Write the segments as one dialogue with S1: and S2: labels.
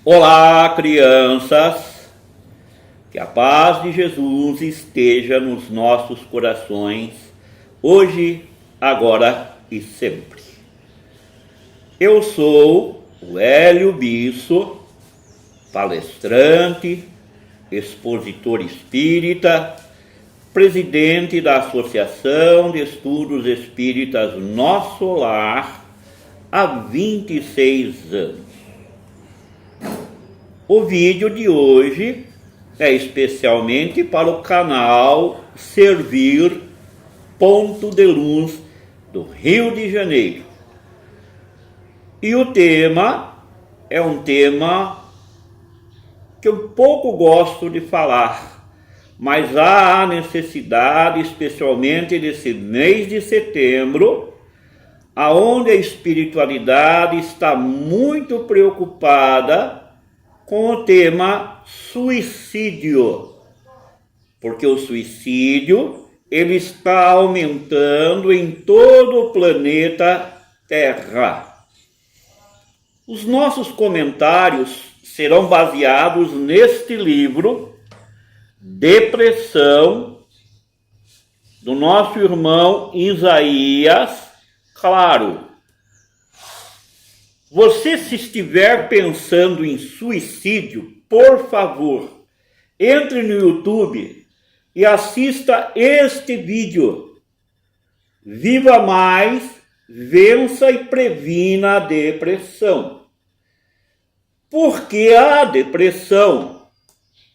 S1: Olá, crianças! Que a paz de Jesus esteja nos nossos corações, hoje, agora e sempre. Eu sou o Hélio Bisso, palestrante, expositor espírita, presidente da Associação de Estudos Espíritas Nosso Lar há 26 anos. O vídeo de hoje é especialmente para o canal Servir Ponto de Luz do Rio de Janeiro. E o tema é um tema que eu pouco gosto de falar, mas há necessidade, especialmente nesse mês de setembro, aonde a espiritualidade está muito preocupada com o tema suicídio, porque o suicídio ele está aumentando em todo o planeta Terra. Os nossos comentários serão baseados neste livro, Depressão, do nosso irmão Isaías Claro. Você, se estiver pensando em suicídio, por favor, entre no YouTube e assista este vídeo. Viva mais, vença e previna a depressão. Porque a depressão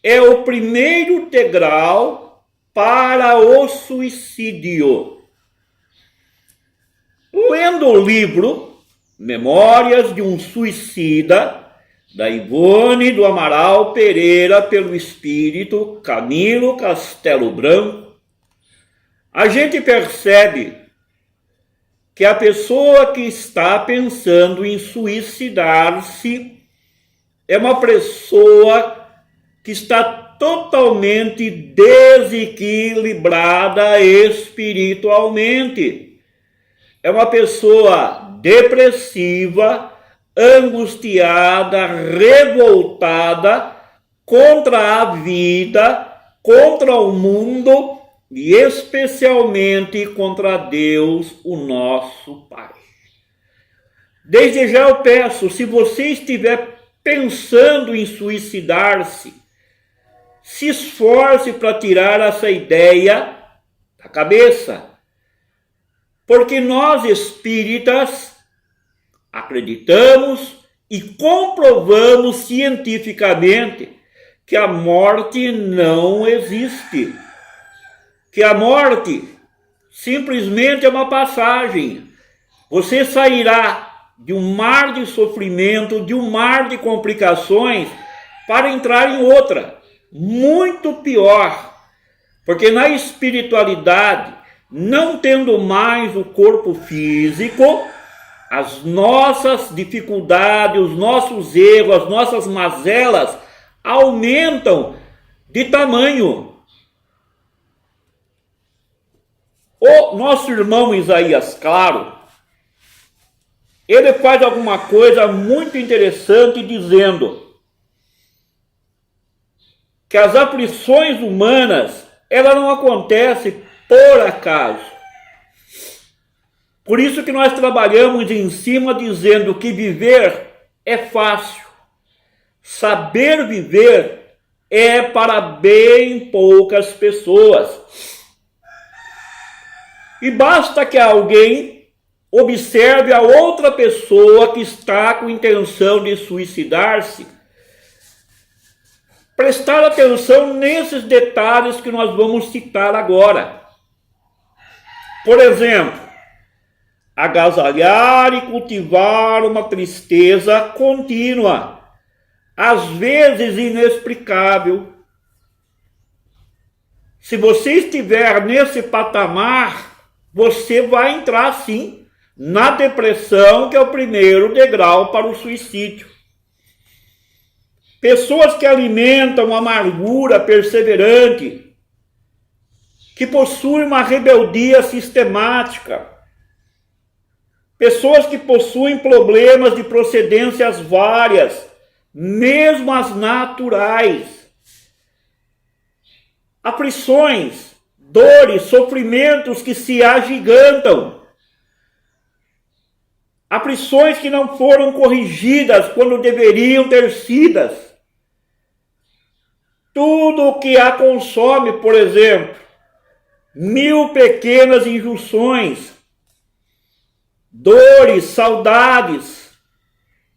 S1: é o primeiro degrau para o suicídio. Lendo o livro Memórias de um Suicida, da Ivone do Amaral Pereira, pelo espírito Camilo Castelo Branco, a gente percebe que a pessoa que está pensando em suicidar-se é uma pessoa que está totalmente desequilibrada espiritualmente. É uma pessoa depressiva, angustiada, revoltada contra a vida, contra o mundo e especialmente contra Deus, o nosso Pai. Desde já eu peço, se você estiver pensando em suicidar-se, se esforce para tirar essa ideia da cabeça. Porque nós espíritas acreditamos e comprovamos cientificamente que a morte não existe. Que a morte simplesmente é uma passagem. Você sairá de um mar de sofrimento, de um mar de complicações, para entrar em outra, muito pior. Porque na espiritualidade, não tendo mais o corpo físico, as nossas dificuldades, os nossos erros, as nossas mazelas aumentam de tamanho. O nosso irmão Isaías Claro, ele faz alguma coisa muito interessante dizendo que as aflições humanas, elas não acontecem por acaso. Por isso que nós trabalhamos em cima dizendo que viver é fácil. Saber viver é para bem poucas pessoas. E basta que alguém observe a outra pessoa que está com intenção de suicidar-se, prestar atenção nesses detalhes que nós vamos citar agora. Por exemplo, agasalhar e cultivar uma tristeza contínua, às vezes inexplicável. Se você estiver nesse patamar, você vai entrar sim na depressão, que é o primeiro degrau para o suicídio. Pessoas que alimentam amargura perseverante, que possuem uma rebeldia sistemática, pessoas que possuem problemas de procedências várias, mesmo as naturais. Aflições, dores, sofrimentos que se agigantam. Aflições que não foram corrigidas quando deveriam ter sido. Tudo o que a consome, por exemplo, 1000 pequenas injunções, dores, saudades,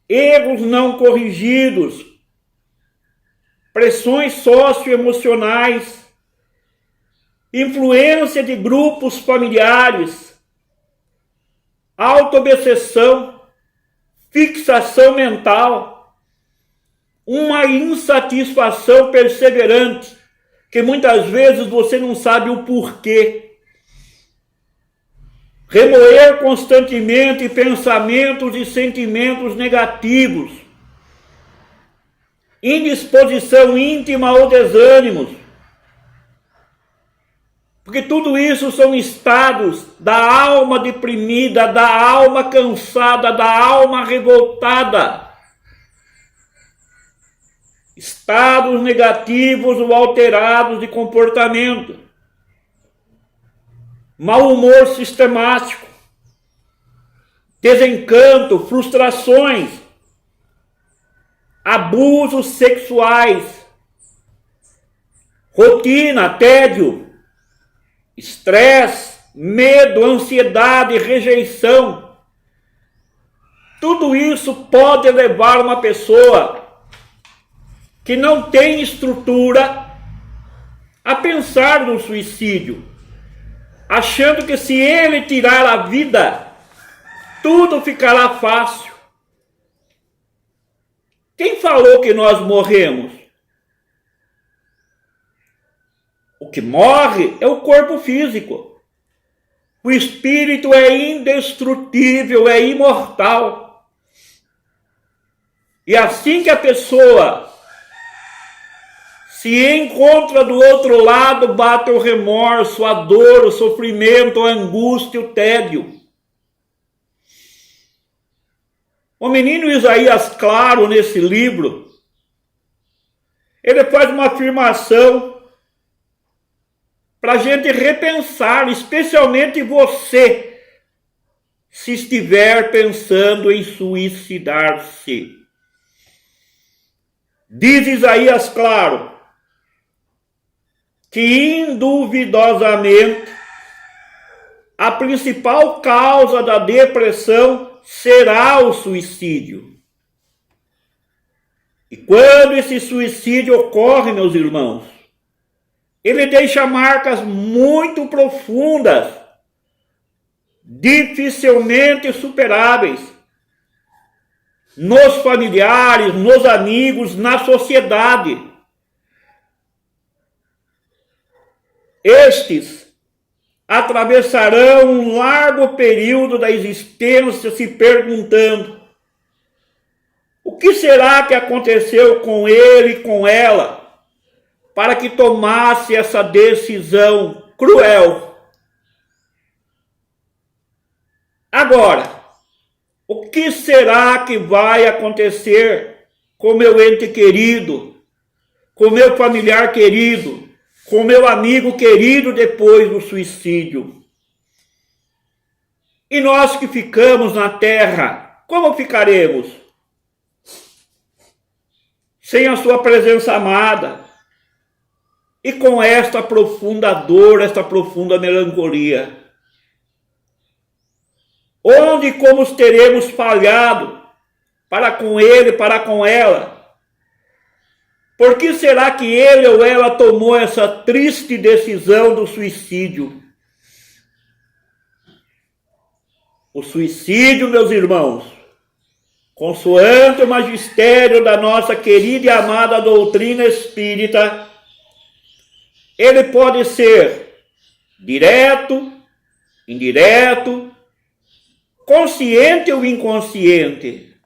S1: erros não corrigidos, pressões socioemocionais, influência de grupos familiares, autoobsessão, fixação mental, uma insatisfação perseverante, que muitas vezes você não sabe o porquê. Remoer constantemente pensamentos e sentimentos negativos, indisposição íntima ou desânimos, porque tudo isso são estados da alma deprimida, da alma cansada, da alma revoltada. Estados negativos ou alterados de comportamento. Mau humor sistemático. Desencanto, frustrações. Abusos sexuais. Rotina, tédio. Estresse, medo, ansiedade, rejeição. Tudo isso pode levar uma pessoa que não tem estrutura a pensar no suicídio, achando que se ele tirar a vida, tudo ficará fácil. Quem falou que nós morremos? O que morre é o corpo físico. O espírito é indestrutível, é imortal. E assim que a pessoa se encontra do outro lado, bate o remorso, a dor, o sofrimento, a angústia, o tédio. O menino Isaías Claro, nesse livro, ele faz uma afirmação para a gente repensar, especialmente você, se estiver pensando em suicidar-se. Diz Isaías Claro que induvidosamente a principal causa da depressão será o suicídio. E quando esse suicídio ocorre, meus irmãos, ele deixa marcas muito profundas, dificilmente superáveis, nos familiares, nos amigos, na sociedade. Estes atravessarão um largo período da existência se perguntando: o que será que aconteceu com ele e com ela para que tomasse essa decisão cruel? Agora, o que será que vai acontecer com meu ente querido, com meu familiar querido, com meu amigo querido depois do suicídio? E nós que ficamos na terra, como ficaremos? Sem a sua presença amada e com esta profunda dor, esta profunda melancolia. Onde e como teremos falhado para com ele, para com ela? Por que será que ele ou ela tomou essa triste decisão do suicídio? O suicídio, meus irmãos, consoante o magistério da nossa querida e amada doutrina espírita, ele pode ser direto, indireto, consciente ou inconsciente.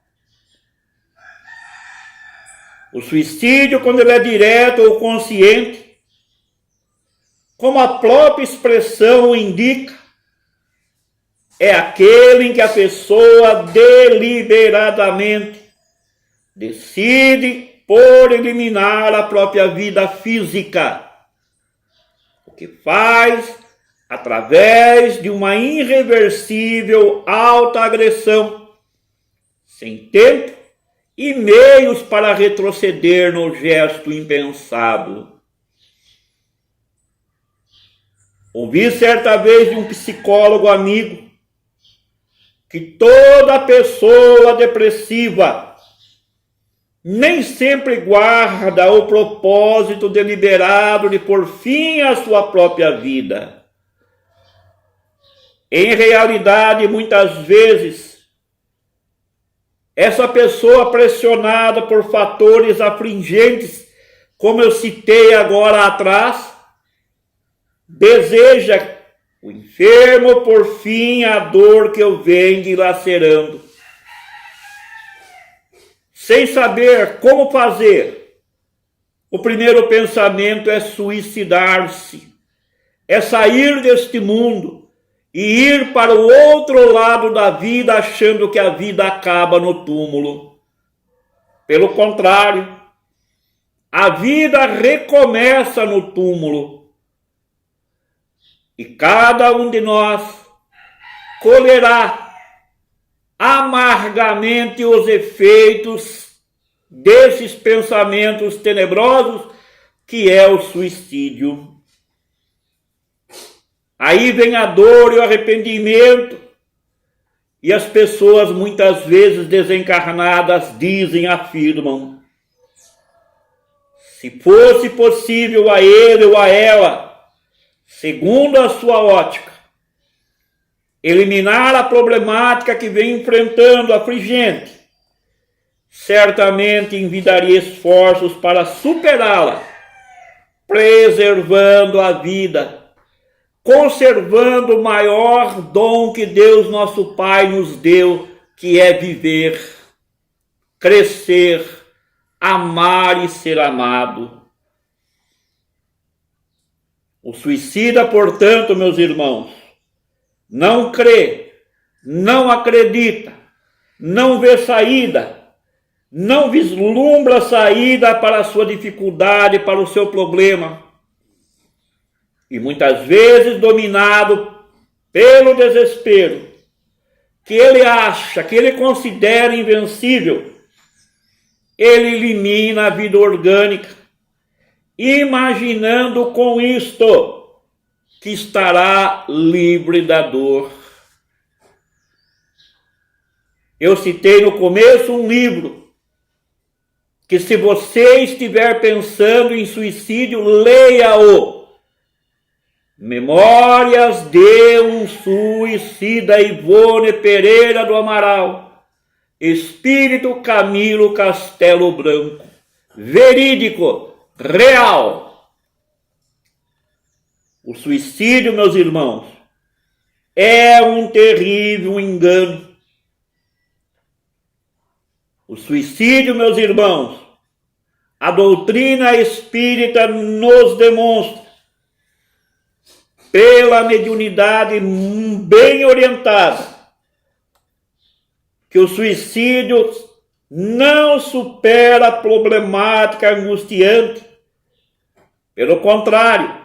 S1: O suicídio, quando ele é direto ou consciente, como a própria expressão indica, é aquele em que a pessoa deliberadamente decide por eliminar a própria vida física, o que faz através de uma irreversível autoagressão, sem tempo e meios para retroceder no gesto impensado. Ouvi certa vez de um psicólogo amigo que toda pessoa depressiva nem sempre guarda o propósito deliberado de pôr fim à sua própria vida. Em realidade, muitas vezes, essa pessoa pressionada por fatores afligentes, como eu citei agora atrás, deseja o enfermo por fim à dor que o vem dilacerando. Sem saber como fazer, o primeiro pensamento é suicidar-se, é sair deste mundo e ir para o outro lado da vida achando que a vida acaba no túmulo. Pelo contrário, a vida recomeça no túmulo e cada um de nós colherá amargamente os efeitos desses pensamentos tenebrosos que é o suicídio. Aí vem a dor e o arrependimento, e as pessoas muitas vezes desencarnadas dizem, afirmam: se fosse possível a ele ou a ela, segundo a sua ótica, eliminar a problemática que vem enfrentando afligente, certamente envidaria esforços para superá-la, preservando a vida, conservando o maior dom que Deus nosso Pai nos deu, que é viver, crescer, amar e ser amado. O suicida, portanto, meus irmãos, não crê, não acredita, não vê saída, não vislumbra saída para a sua dificuldade, para o seu problema. E muitas vezes, dominado pelo desespero, que ele acha, que ele considera invencível, ele elimina a vida orgânica, imaginando com isto que estará livre da dor. Eu citei no começo um livro que, se você estiver pensando em suicídio, leia-o. Memórias de um Suicida, Ivone Pereira do Amaral, Espírito Camilo Castelo Branco. Verídico, real. O suicídio, meus irmãos, é um terrível engano. O suicídio, meus irmãos, a doutrina espírita nos demonstra, pela mediunidade bem orientada, que o suicídio não supera a problemática angustiante. Pelo contrário,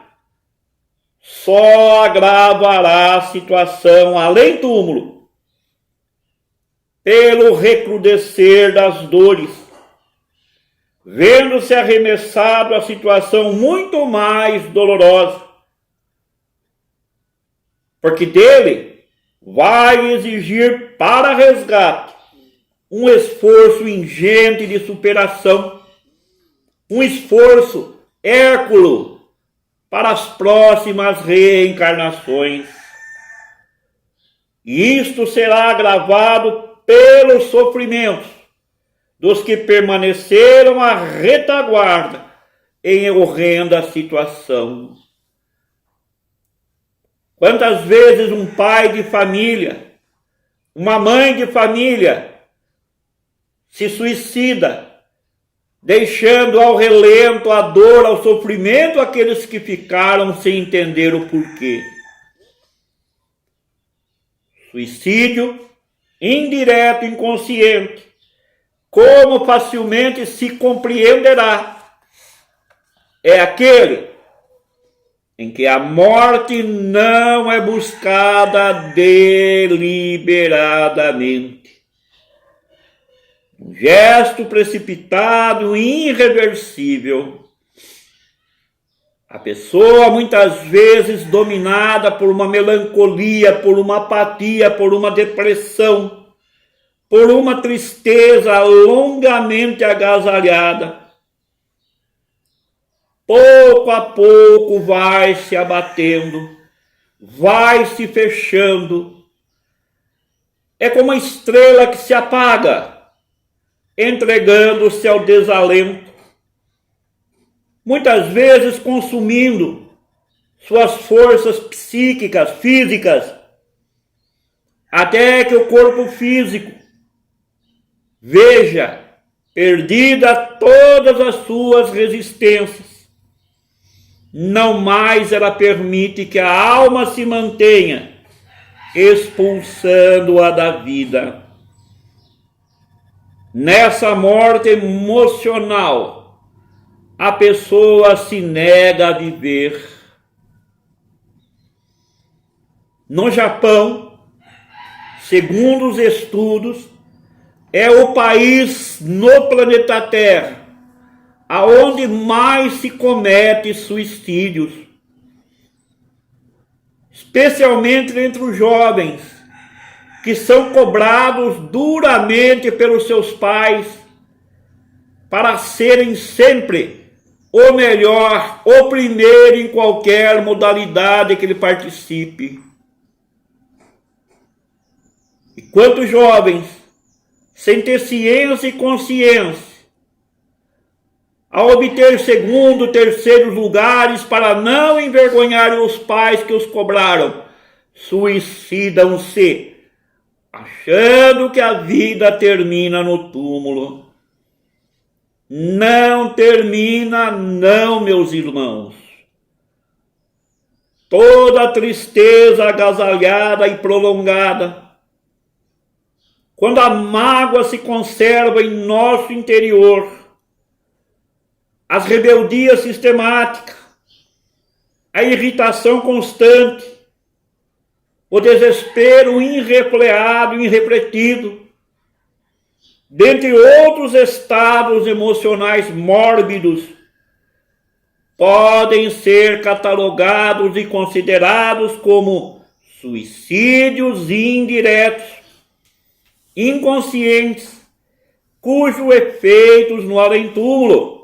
S1: só agravará a situação além túmulo, pelo recrudescer das dores, vendo-se arremessado a situação muito mais dolorosa, porque dele vai exigir para resgate um esforço ingente de superação, um esforço hérculo para as próximas reencarnações. E isto será agravado pelos sofrimentos dos que permaneceram à retaguarda em horrenda situação. Quantas vezes um pai de família, uma mãe de família se suicida, deixando ao relento a dor, ao sofrimento aqueles que ficaram sem entender o porquê. Suicídio indireto, inconsciente, como facilmente se compreenderá, é aquele em que a morte não é buscada deliberadamente. Um gesto precipitado e irreversível. A pessoa, muitas vezes dominada por uma melancolia, por uma apatia, por uma depressão, por uma tristeza longamente agasalhada, pouco a pouco vai se abatendo, vai se fechando. É como uma estrela que se apaga, entregando-se ao desalento, muitas vezes consumindo suas forças psíquicas, físicas, até que o corpo físico veja perdida todas as suas resistências. Não mais ela permite que a alma se mantenha, expulsando-a da vida. Nessa morte emocional, a pessoa se nega a viver. No Japão, segundo os estudos, é o país no planeta Terra aonde mais se comete suicídios, especialmente entre os jovens, que são cobrados duramente pelos seus pais para serem sempre o melhor, o primeiro em qualquer modalidade que ele participe. E quantos jovens, sem ter ciência e consciência, a obter segundo, terceiros lugares para não envergonharem os pais que os cobraram, suicidam-se, achando que a vida termina no túmulo. Não termina, não, meus irmãos. Toda a tristeza agasalhada e prolongada, quando a mágoa se conserva em nosso interior, as rebeldias sistemáticas, a irritação constante, o desespero irrefreado, irrefletido, dentre outros estados emocionais mórbidos, podem ser catalogados e considerados como suicídios indiretos, inconscientes, cujos efeitos no além-túmulo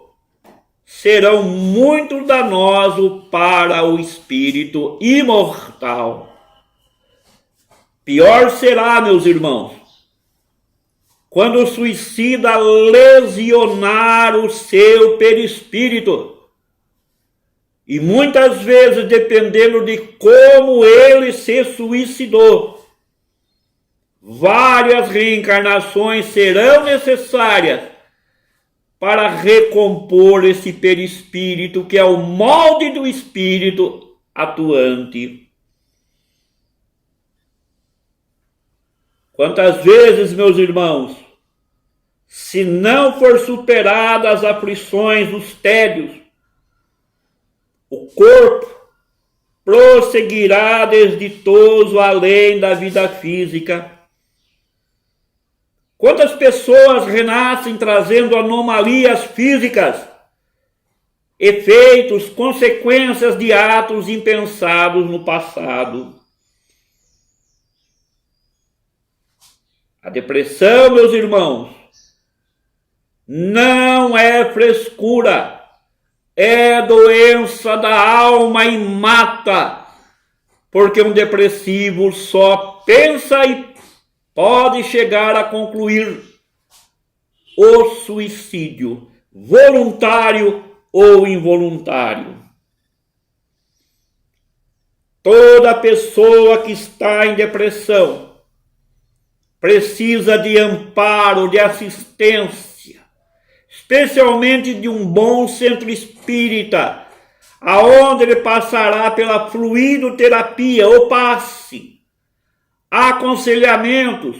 S1: serão muito danosos para o espírito imortal. Pior será, meus irmãos, quando o suicida lesionar o seu perispírito. E muitas vezes, dependendo de como ele se suicidou, várias reencarnações serão necessárias para recompor esse perispírito, que é o molde do espírito atuante. Quantas vezes, meus irmãos, se não for superadas as aflições, os tédios, o corpo prosseguirá desditoso além da vida física. Quantas pessoas renascem trazendo anomalias físicas, efeitos, consequências de atos impensados no passado. A depressão, meus irmãos, não é frescura, é doença da alma e mata, porque um depressivo só pensa e pode chegar a concluir o suicídio, voluntário ou involuntário. Toda pessoa que está em depressão precisa de amparo, de assistência, especialmente de um bom centro espírita, aonde ele passará pela fluidoterapia ou passe, aconselhamentos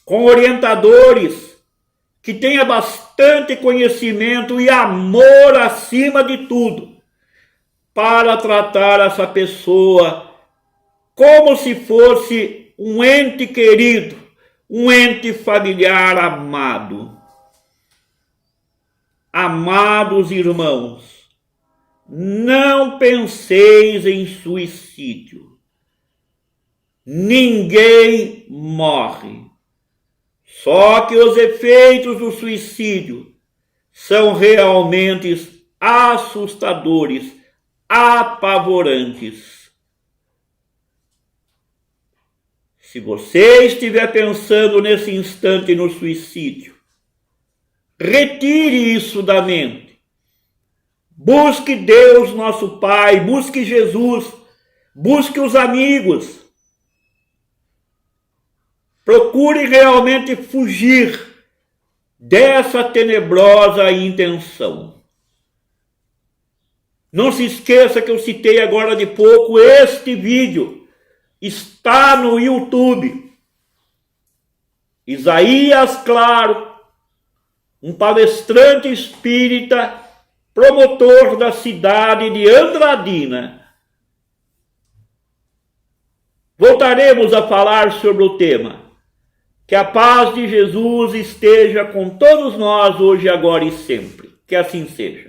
S1: com orientadores que tenha bastante conhecimento e amor acima de tudo, para tratar essa pessoa como se fosse um ente querido, um ente familiar amado. Amados irmãos, não penseis em suicídio. Ninguém morre. Só que os efeitos do suicídio são realmente assustadores, apavorantes. Se você estiver pensando nesse instante no suicídio, retire isso da mente. Busque Deus, nosso Pai, busque Jesus, busque os amigos. Procure realmente fugir dessa tenebrosa intenção. Não se esqueça que eu citei agora de pouco, este vídeo está no YouTube. Isaías Claro, um palestrante espírita, promotor da cidade de Andradina. Voltaremos a falar sobre o tema. Que a paz de Jesus esteja com todos nós hoje, agora e sempre. Que assim seja.